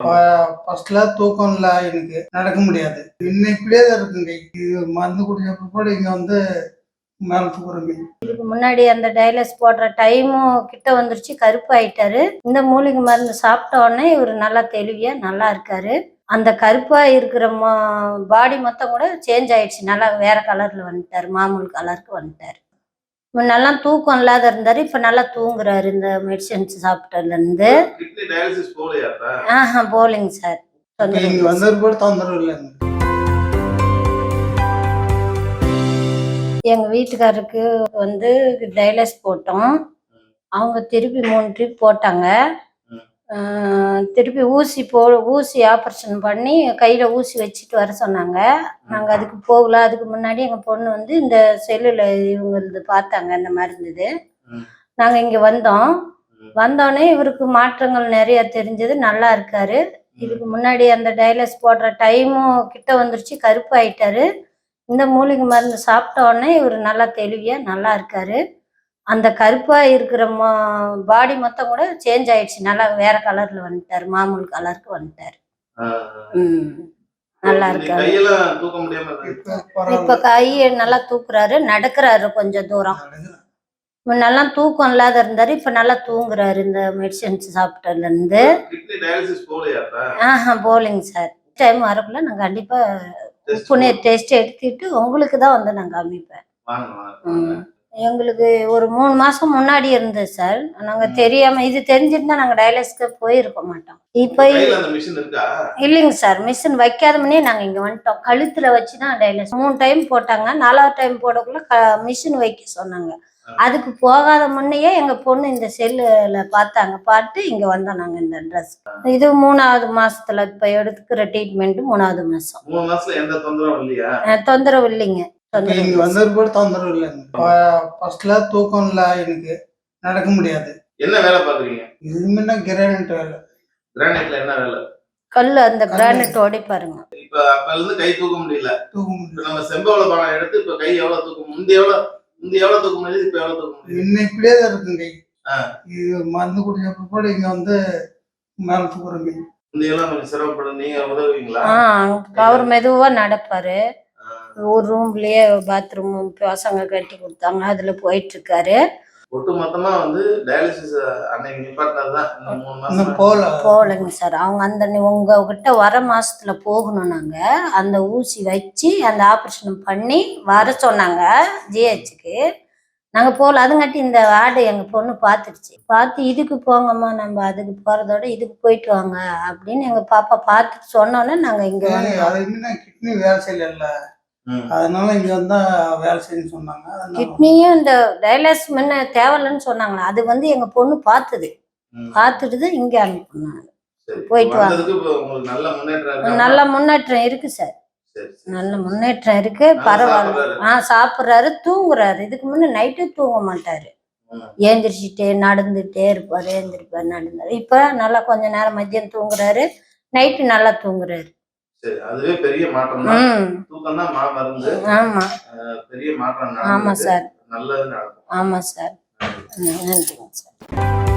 ஃபர்ஸ்ட்ல தூக்கம் இல்லை, எனக்கு நடக்க முடியாது. இப்படியே தான் இருக்குங்க. இது மருந்து குடிச்சப்ப கூட இங்க வந்து மேல தூக்குறீங்க. இதுக்கு முன்னாடி அந்த டயலிஸ் போடுற டைமும் கிட்ட வந்துருச்சு, கருப்பாயிட்டாரு. இந்த மூலிகை மருந்து சாப்பிட்ட உடனே இவர் நல்லா தெளிவியா நல்லா இருக்காரு. அந்த கருப்பா இருக்கிற பாடி மொத்தம் கூட சேஞ்ச் ஆயிடுச்சு, நல்லா வேற கலர்ல வந்துட்டாரு, மாமூல் கலருக்கு வந்துட்டாரு. முன்னெல்லாம் தூக்கம் இல்லாத இருந்தாரு, இப்ப நல்லா தூங்குறாரு. இந்த மெடிசன்ஸ் சாப்பிட்டதுல இருந்து. போலிங்க சார். கூட தொந்தரவு இல்லைங்க. எங்க வீட்டுக்காரருக்கு வந்து டயலிஸ் போட்டோம். அவங்க திருப்பி 3 ட்ரிப் போட்டாங்க. திருப்பி ஊசி ஆப்ரேஷன் பண்ணி கையில ஊசி வச்சுட்டு வர சொன்னாங்க. நாங்க அதுக்கு போகல. அதுக்கு முன்னாடி எங்க பொண்ணு வந்து இந்த செல்லுல இவங்களது பார்த்தாங்க, இந்த மருந்துது. நாங்க இங்க வந்தோடனே இவருக்கு மாற்றங்கள் நிறைய தெரிஞ்சது, நல்லா இருக்காரு. இதுக்கு முன்னாடி அந்த டயலிஸ் போடுற டைமும் கிட்ட வந்துருச்சு, கருப்பாயிட்டாரு. இந்த மூலிகை மருந்து சாப்பிட்ட உடனே இவர் நல்லா தெளிவியா நல்லா இருக்காரு. அந்த கருப்பா இருக்கிற பாடி மொத்தம் கூட சேஞ்ச் ஆயிடுச்சு, நல்லா வேற கலர்ல வந்துட்டாரு, மாமூல் கலருக்கு வந்துட்டாரு. நல்லா இருக்காரு. இப்ப கையை நல்லா தூக்குறாரு, நடக்கிறாரு கொஞ்சம் தூரம். முன்னெல்லாம் தூக்கம் இல்லாத இருந்தாரு, இப்ப நல்லா தூங்குறாரு. இந்த மெடிசன்ஸ் சாப்பிட்டதுல இருந்து. போலிங்க சார். டைம் வரக்குள்ள நான் கண்டிப்பா புனே டெஸ்ட் எடுத்துட்டு உங்களுக்கு தான் வந்து நான் காமிப்பேன். எங்களுக்கு ஒரு 3 மாசம் முன்னாடி இருந்தது சார். நாங்க தெரியாம, இது தெரிஞ்சிருந்தா நாங்க டயலிஸ்க்கு போயிருக்க மாட்டோம். இப்ப இல்லைங்க சார், மிஷின் வைக்காத முன்னே நாங்க இங்க வந்துட்டோம். கழுத்துல வச்சுதான் டயலிஸ் 3 டைம் போட்டாங்க. 4வது டைம் போடக்குள்ள மிஷின் வைக்க சொன்னாங்க. அதுக்கு போகாத முன்னையே எங்க பொண்ணு இந்த செல்லுல பார்த்து இங்க வந்தோம் நாங்க. இந்த ட்ரெஸ் இது 3வது மாசத்துல இப்ப எடுத்துக்கிற ட்ரீட்மெண்ட் 3வது மாசம். 3 மாசத்துல எந்த தொந்தரவும் இல்லையா? தொந்தரவு இல்லைங்க. இங்க வந்தது கூட தொந்தரவு இல்லைங்க. ஃபர்ஸ்ட்ல தூக்கம் இல்லை, எனக்கு நடக்க முடியாது. என்ன வேலை பாக்குறீங்க? இது முன்ன கிரானைட் வேலை. கிரானைட்ல என்ன வேலை? கல்லு, அந்த கிரானைட் உடைப்பாருங்க. இப்ப அப்பல இருந்து கை தூக்க முடியல. நம்ம செம்பவள பானம் எடுத்து இப்ப கை எவ்வளவு தூக்க முந்தி எவ்வளவு தூக்க முடியுது, இப்ப எவ்வளவு தூக்க முடியுது? இன்னும் இப்படியே தான் இருக்குங்க. இது மருந்து குடிச்சப்ப கூட இங்க வந்து மேல தூக்குறீங்க. முந்தையெல்லாம் கொஞ்சம் சிரமப்படும், நீங்க உதவுவீங்களா? அவர் மெதுவா நடப்பாரு. ஒரு ரூம்லயே பாத்ரூம் பசங்க கட்டி கொடுத்தாங்க, அதுல போயிட்டு இருக்காரு. ஒட்டு மொத்தமா வந்து டயாலிசிஸ் அன்னைக்கு நிப்பாட்டினதுதான். இந்த 3 மாசம் போகலைங்க சார். அவங்க அந்த உங்ககிட்ட வர மாசத்துல போகணும். நாங்க அந்த ஊசி வச்சு அந்த ஆப்ரேஷன் பண்ணி வர சொன்னாங்க ஜிஹெச்சுக்கு. நாங்க போகல. அதுங்காட்டி இந்த ஆடு எங்க பொண்ணு பார்த்து இதுக்கு போங்கம்மா, நம்ம அதுக்கு போறதோட இதுக்கு போயிட்டு வாங்க அப்படின்னு எங்க பாப்பா பார்த்துட்டு சொன்னோன்னே நாங்க இங்க கிட்னி வேலை செய்யல, அதனால இங்க வந்தா வேலை செய்யணும்னு சொன்னாங்க. கிட்னியும் இந்த டயலிஸ் முன்ன தேவையில்லைன்னு சொன்னாங்களா, அது வந்து எங்க பொண்ணு பார்த்துட்டு இங்க அனுப்பினாங்க. போயிட்டு வாங்க. நல்ல முன்னேற்றம் இருக்கு சார். நல்ல முன்னேற்றம் இருக்கு, பரவாயில்ல. சாப்பிட்றாரு, தூங்குறாரு. இதுக்கு முன்ன நைட்டு தூங்க மாட்டாரு, ஏந்திரிச்சுட்டே நடந்துட்டே இருப்பாரு, நடந்தாரு. இப்ப நல்லா கொஞ்ச நேரம் மதியம் தூங்குறாரு, நைட்டு நல்லா தூங்குறாரு. சரி, அதுவே பெரிய மாற்றம் தான். தூக்கம் தான் மருந்து. ஆமா, பெரிய மாற்றம். ஆமா சார், நல்லது நடக்கும். ஆமா சார். நன்றிங்க சார்.